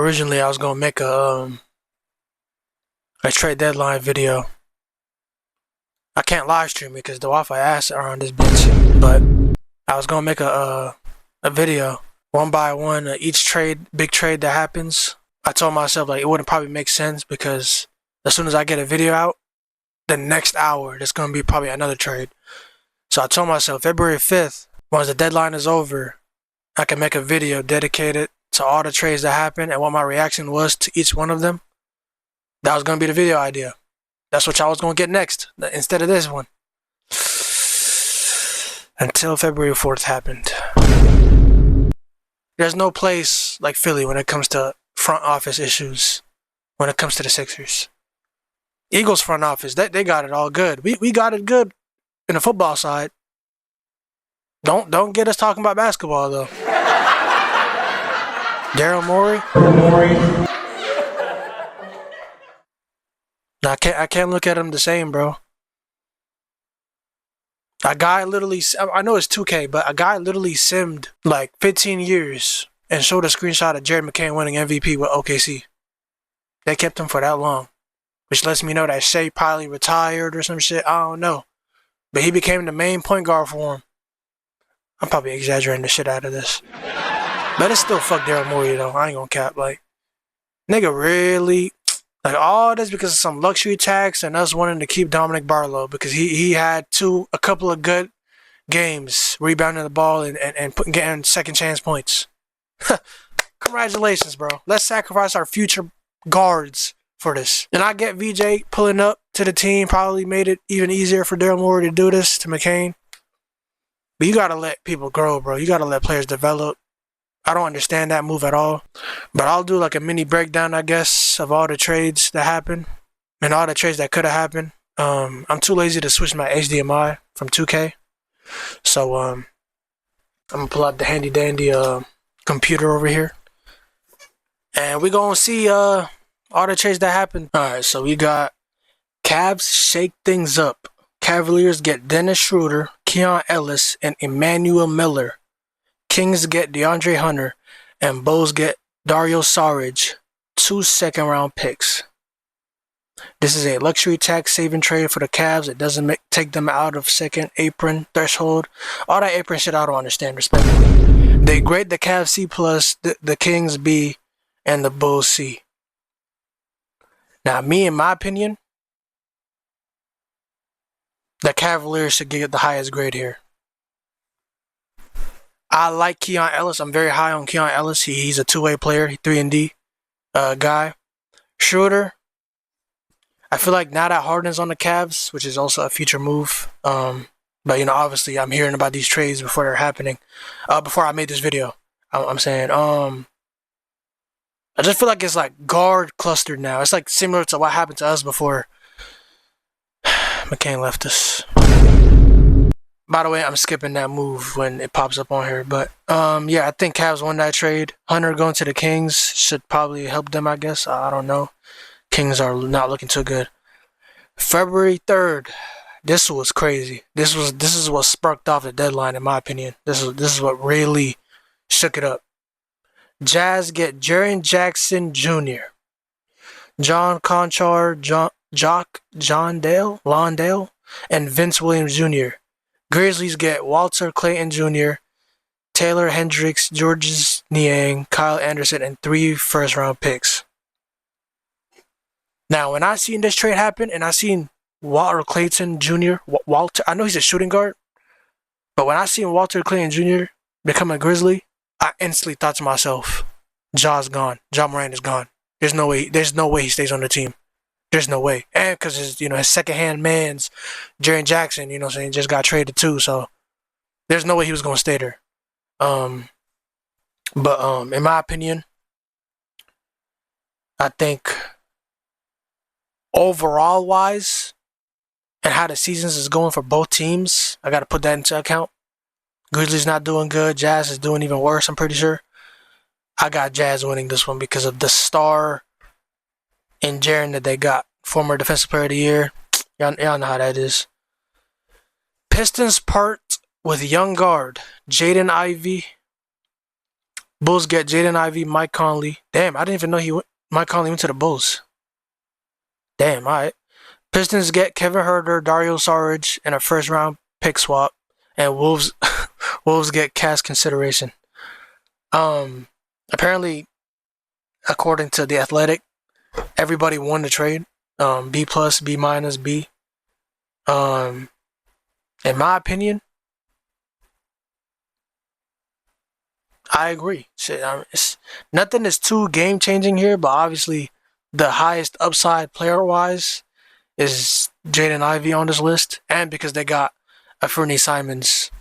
Originally, I was gonna make a trade deadline video. I can't live stream it because the Wi-Fi ass are on this bitch. But I was gonna make a video one by one each big trade that happens. I told myself like it wouldn't probably make sense because as soon as I get a video out, the next hour there's gonna be probably another trade. So I told myself February 5th, once the deadline is over, I can make a video dedicated to all the trades that happened and what my reaction was to each one of them. That was going to be the video idea. That's what y'all was going to get next, instead of this one. Until February 4th happened. There's no place like Philly when it comes to front office issues, when it comes to the Sixers. Eagles front office, they got it all good. We got it good in the football side. Don't get us talking about basketball though. Daryl Morey. No, I can't look at him the same, bro. A guy literally, I know it's 2K, but a guy literally simmed like 15 years and showed a screenshot of Jared McCain winning MVP with OKC. They kept him for that long, which lets me know that Shea probably retired or some shit. I don't know, but he became the main point guard for him. I'm probably exaggerating the shit out of this. But it's still fuck Daryl Morey though. I ain't gonna cap. Like, nigga really, like all this because of some luxury tax and us wanting to keep Dominic Barlow because he had a couple of good games rebounding the ball and getting second chance points. Congratulations, bro. Let's sacrifice our future guards for this. And I get VJ pulling up to the team probably made it even easier for Daryl Morey to do this to McCain. But you gotta let people grow, bro. You gotta let players develop. I don't understand that move at all. But I'll do like a mini breakdown, I guess, of all the trades that happened and all the trades that could have happened. I'm too lazy to switch my HDMI from 2K. So I'm gonna pull out the handy dandy computer over here. And we're gonna see all the trades that happened. Alright, so we got Cavs shake things up. Cavaliers get Dennis Schroeder, Keon Ellis, and Emmanuel Miller. Kings get DeAndre Hunter, and Bulls get Dario Saric, 2 second-round picks. This is a luxury tax-saving trade for the Cavs. It doesn't take them out of second apron threshold. All that apron shit I don't understand, respectfully. They grade the Cavs C+, the Kings B, and the Bulls C. Now, in my opinion, the Cavaliers should get the highest grade here. I like Keon Ellis. I'm very high on Keon Ellis. He's a two-way player, 3-and-D guy. Schroeder, I feel like now that Harden's on the Cavs, which is also a future move. But, obviously I'm hearing about these trades before they're happening. Before I made this video. I'm saying, I just feel like it's like guard clustered now. It's like similar to what happened to us before McCain left us. By the way, I'm skipping that move when it pops up on here. But, yeah, I think Cavs won that trade. Hunter going to the Kings should probably help them, I guess. I don't know. Kings are not looking too good. February 3rd. This was crazy. This is what sparked off the deadline, in my opinion. This is what really shook it up. Jazz get Jaren Jackson Jr., John Conchar, Londale, and Vince Williams Jr. Grizzlies get Walter Clayton Jr., Taylor Hendricks, Georges Niang, Kyle Anderson, and 3 first-round picks. Now, when I seen this trade happen, and I seen Walter Clayton Jr., I know he's a shooting guard, but when I seen Walter Clayton Jr. become a Grizzly, I instantly thought to myself, Ja's gone. Ja Morant is gone. There's no way he stays on the team. There's no way. And because his second-hand man's Jaren Jackson, just got traded too. So there's no way he was going to stay there. But in my opinion, I think overall-wise and how the seasons is going for both teams, I got to put that into account. Grizzlies not doing good. Jazz is doing even worse, I'm pretty sure. I got Jazz winning this one because of the star in Jaren that they got. Former Defensive Player of the Year. Y'all know how that is. Pistons part with young guard Jaden Ivey Bulls get Jaden Ivey, Mike Conley. Damn, I didn't even know Mike Conley went to the Bulls. Damn, all right. Pistons get Kevin Huerter, Dario Saric, and a first-round pick swap. And Wolves get cash consideration. Apparently, according to The Athletic, everybody won the trade. B+, B-, B. In my opinion, I agree. Shit, nothing is too game changing here, but obviously the highest upside player wise is Jaden Ivey on this list, and because they got Anfernee Simons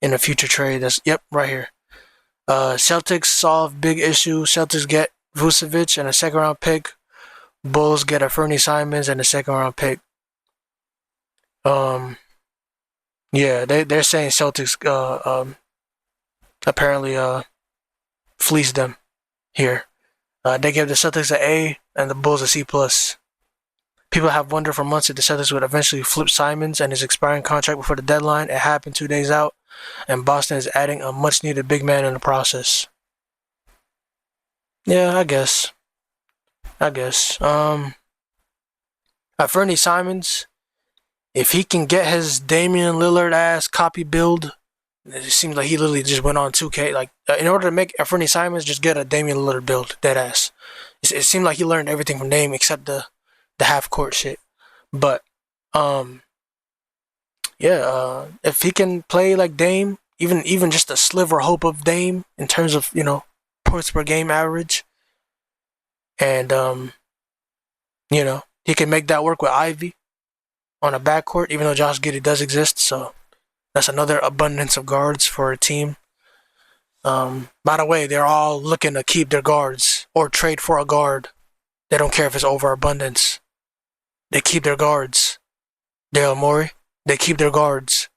in a future trade. That's right here. Celtics solve big issue. Celtics get Vucevic and a second round pick. Bulls get Anfernee Simons and a second round pick. Yeah, they're saying Celtics apparently fleeced them here. They gave the Celtics an A and the Bulls a C+. People have wondered for months if the Celtics would eventually flip Simons and his expiring contract before the deadline. It happened 2 days out, and Boston is adding a much-needed big man in the process. Yeah, I guess. Anfernee Simons, if he can get his Damian Lillard ass copy build, it seems like he literally just went on 2K. Like, in order to make Anfernee Simons, just get a Damian Lillard build, dead ass. It seemed like he learned everything from Dame except the half court shit. But if he can play like Dame, even just a sliver hope of Dame in terms of, points per game average, and he can make that work with Ivy on a backcourt, even though Josh Giddey does exist, so that's another abundance of guards for a team. By the way, they're all looking to keep their guards or trade for a guard. They don't care if it's overabundance. They keep their guards. Daryl Morey, they keep their guards.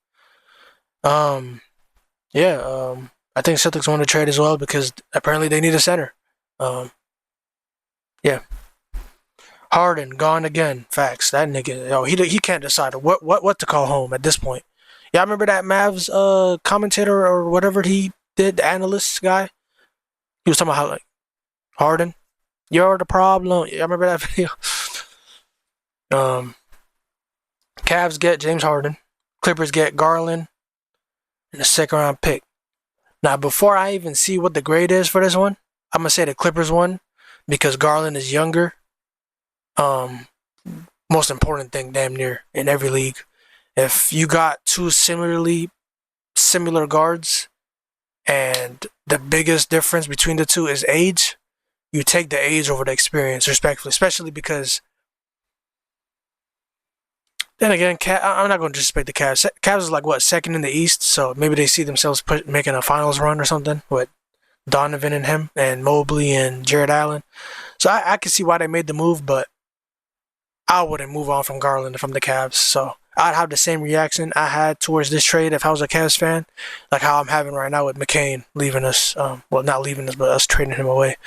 I think Celtics want to trade as well because apparently they need a center. Harden gone again. Facts. That nigga, he can't decide what to call home at this point. Yeah, I remember that Mavs commentator or whatever he did, the analyst guy. He was talking about how Harden, you're the problem. Yeah, I remember that video. Cavs get James Harden. Clippers get Garland and a second round pick. Now, before I even see what the grade is for this one, I'm gonna say the Clippers won because Garland is younger. Most important thing, damn near in every league. If you got two similar guards, and the biggest difference between the two is age, you take the age over the experience, respectfully, especially because. Then again, I'm not going to disrespect the Cavs. Cavs is like, second in the East, so maybe they see themselves making a finals run or something with Donovan and him and Mobley and Jared Allen. So I can see why they made the move, but I wouldn't move on from Garland from the Cavs. So I'd have the same reaction I had towards this trade if I was a Cavs fan, like how I'm having right now with McCain leaving us. Not leaving us, but us trading him away.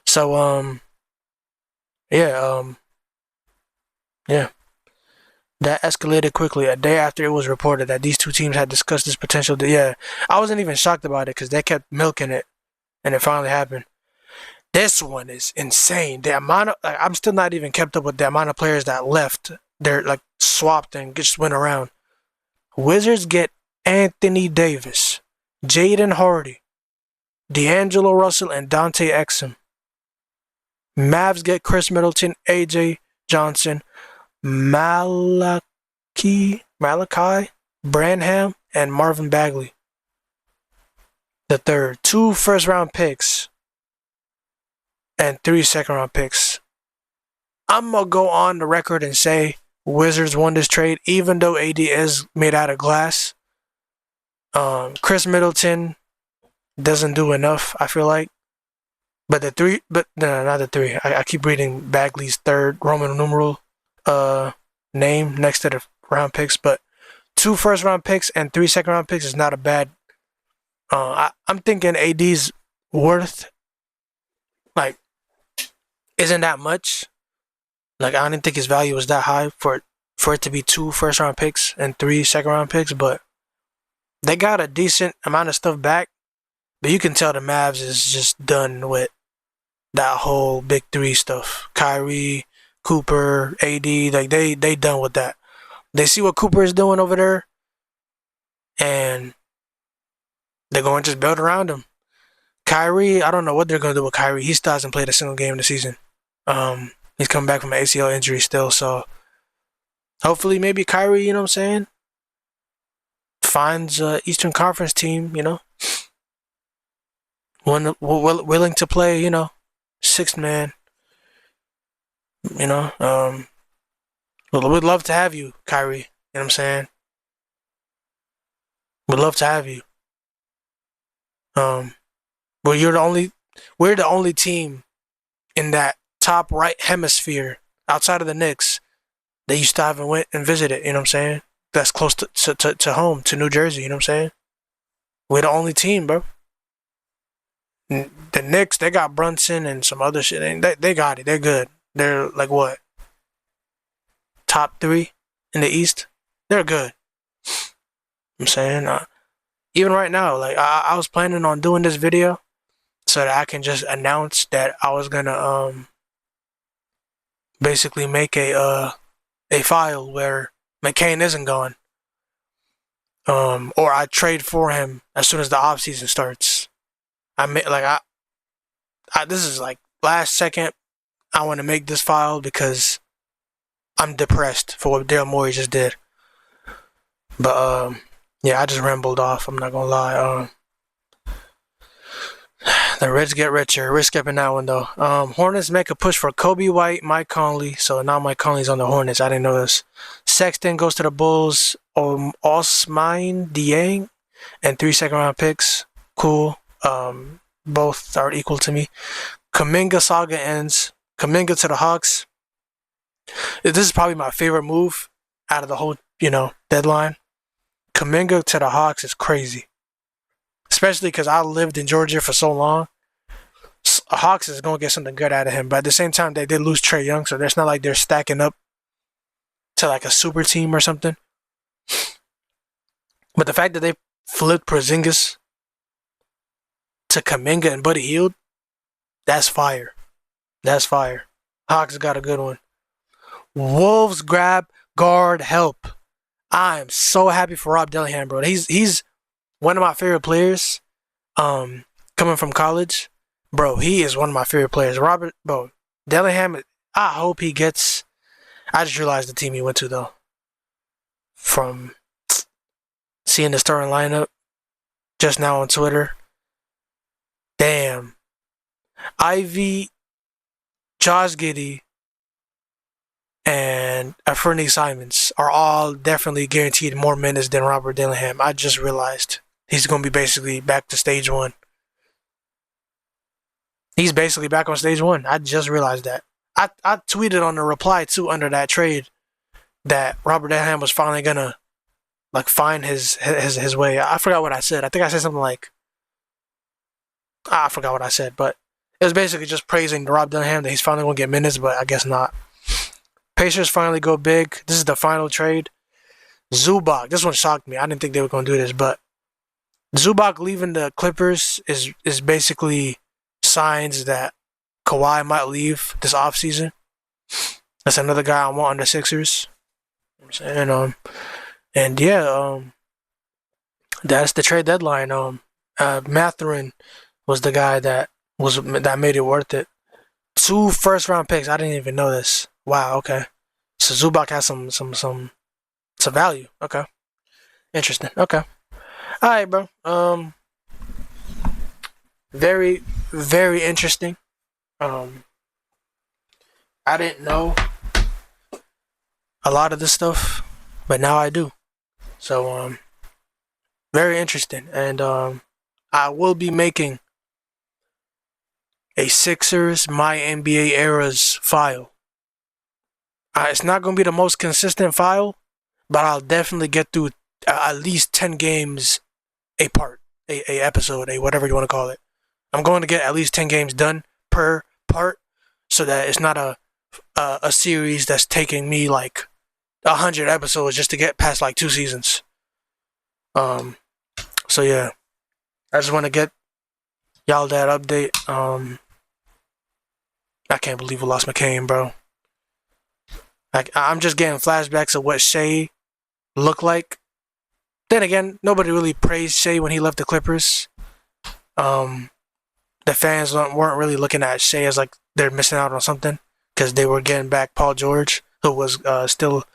So, That escalated quickly a day after it was reported that these two teams had discussed this potential. I wasn't even shocked about it because they kept milking it, and it finally happened. This one is insane. The amount of I'm still not even kept up with the amount of players that left. They're swapped and just went around. Wizards get Anthony Davis, Jaden Hardy, D'Angelo Russell, and Dante Exum. Mavs get Chris Middleton, AJ Johnson, Malachi Branham, and Marvin Bagley. The third, 2 first-round picks and 3 second-round picks. I'm going to go on the record and say Wizards won this trade, even though AD is made out of glass. Chris Middleton doesn't do enough, I feel like. But not the 3. I keep reading Bagley's third Roman numeral name next to the round picks, but 2 first-round picks and 3 second-round picks is not a bad. I'm thinking AD's worth isn't that much. I don't think his value was that high for it to be 2 first-round picks and 3 second-round picks, but they got a decent amount of stuff back. But you can tell the Mavs is just done with that whole big three stuff. Kyrie, Cooper, AD, like they done with that. They see what Cooper is doing over there, and they're going to just build around him. Kyrie, I don't know what they're going to do with Kyrie. He still hasn't played a single game this season. He's coming back from an ACL injury still, so hopefully maybe Kyrie, you know what I'm saying, finds a Eastern Conference team, you know, willing to play, you know, sixth man, you know. We'd love to have you, Kyrie. You know what I'm saying? We'd love to have you. But we're the only team in that top right hemisphere outside of the Knicks that you still haven't went and visited. You know what I'm saying? That's close to home, to New Jersey. You know what I'm saying? We're the only team, bro. The Knicks, they got Brunson and some other shit. And they got it. They're good. They're like what? Top 3 in the East? They're good. I'm saying, even right now, like I was planning on doing this video so that I can just announce that I was gonna basically make a file where McCain isn't gone, or I trade for him as soon as the off season starts. I this is like last second. I want to make this file because I'm depressed for what Daryl Morey just did. But yeah, I just rambled off. I'm not gonna lie. The Reds get richer. We're skipping that one though. Hornets make a push for Kobe White, Mike Conley. So now Mike Conley's on the Hornets. I didn't know this. Sexton goes to the Bulls. Ousmane Dieng and 3 second-round picks. Cool. Both are equal to me. Kuminga saga ends. Kuminga to the Hawks. This is probably my favorite move out of the whole, deadline. Kuminga to the Hawks is crazy. Especially because I lived in Georgia for so long. Hawks is going to get something good out of him. But at the same time, they did lose Trae Young, so it's not like they're stacking up to like a super team or something. But the fact that they flipped Porzingis to Kuminga and Buddy Hield, that's fire. That's fire. Hawks got a good one. Wolves grab guard help. I am so happy for Rob Dillingham, bro. He's one of my favorite players. Coming from college, bro, he is one of my favorite players. Dillingham. I hope he gets. I just realized the team he went to though. From seeing the starting lineup just now on Twitter. Damn. Ivy, Josh Giddey, and Anfernee Simons are all definitely guaranteed more minutes than Robert Dillingham. I just realized he's going to be basically back to stage 1. He's basically back on stage 1. I just realized that. I tweeted on the reply too under that trade that Robert Dillingham was finally gonna like find his way. I forgot what I said. I think I said something like I forgot what I said, but it was basically just praising Rob Dillingham that he's finally gonna get minutes, but I guess not. Pacers finally go big. This is the final trade. Zubac. This one shocked me. I didn't think they were gonna do this, but Zubac leaving the Clippers is basically signs that Kawhi might leave this offseason. That's another guy I want on the Sixers. And yeah, that's the trade deadline. Mathurin was the guy that made it worth it. 2 first-round picks. I didn't even know this. Wow. Okay. So Zubac has some value. Okay. Interesting. Okay. All right, bro. Very, very interesting. I didn't know a lot of this stuff, but now I do. So, very interesting. And I will be making a Sixers My NBA Eras file. It's not going to be the most consistent file, but I'll definitely get through at least 10 games a episode, whatever you want to call it. I'm going to get at least 10 games done per part so that it's not a series that's taking me like 100 episodes just to get past like 2 seasons. So yeah, I just want to get y'all that update. I can't believe we lost McCain, bro. Like, I'm just getting flashbacks of what Shea looked like. Then again, nobody really praised Shea when he left the Clippers. The fans weren't really looking at Shea as like they're missing out on something because they were getting back Paul George, who was still,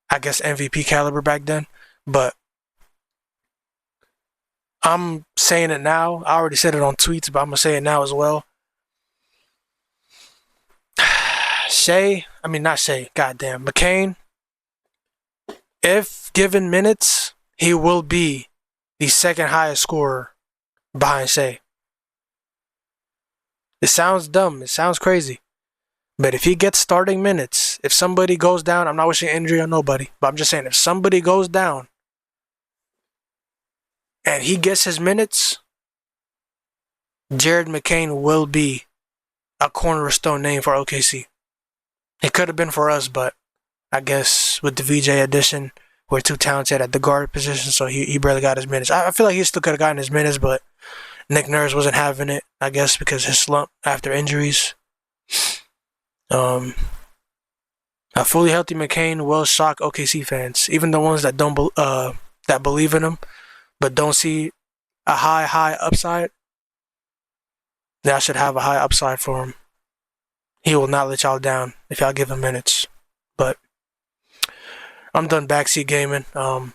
I guess, MVP caliber back then. But I'm saying it now. I already said it on tweets, but I'm gonna say it now as well. Goddamn, McCain, if given minutes, he will be the second highest scorer behind Shea. It sounds dumb. It sounds crazy. But if he gets starting minutes, if somebody goes down, I'm not wishing injury on nobody, but I'm just saying if somebody goes down and he gets his minutes, Jared McCain will be a cornerstone name for OKC. It could have been for us, but I guess with the VJ addition, we're too talented at the guard position, so he barely got his minutes. I feel like he still could have gotten his minutes, but Nick Nurse wasn't having it, I guess, because his slump after injuries. A fully healthy McCain will shock OKC fans, even the ones that don't that believe in him, but don't see a high upside. That should have a high upside for him. He will not let y'all down if y'all give him minutes. But I'm done backseat gaming. I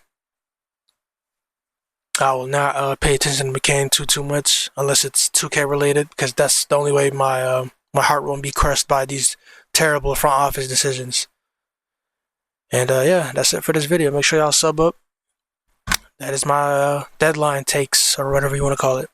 will not pay attention to McCain too much unless it's 2K related, because that's the only way my heart won't be crushed by these terrible front office decisions. And yeah, that's it for this video. Make sure y'all sub up. That is my deadline takes, or whatever you want to call it.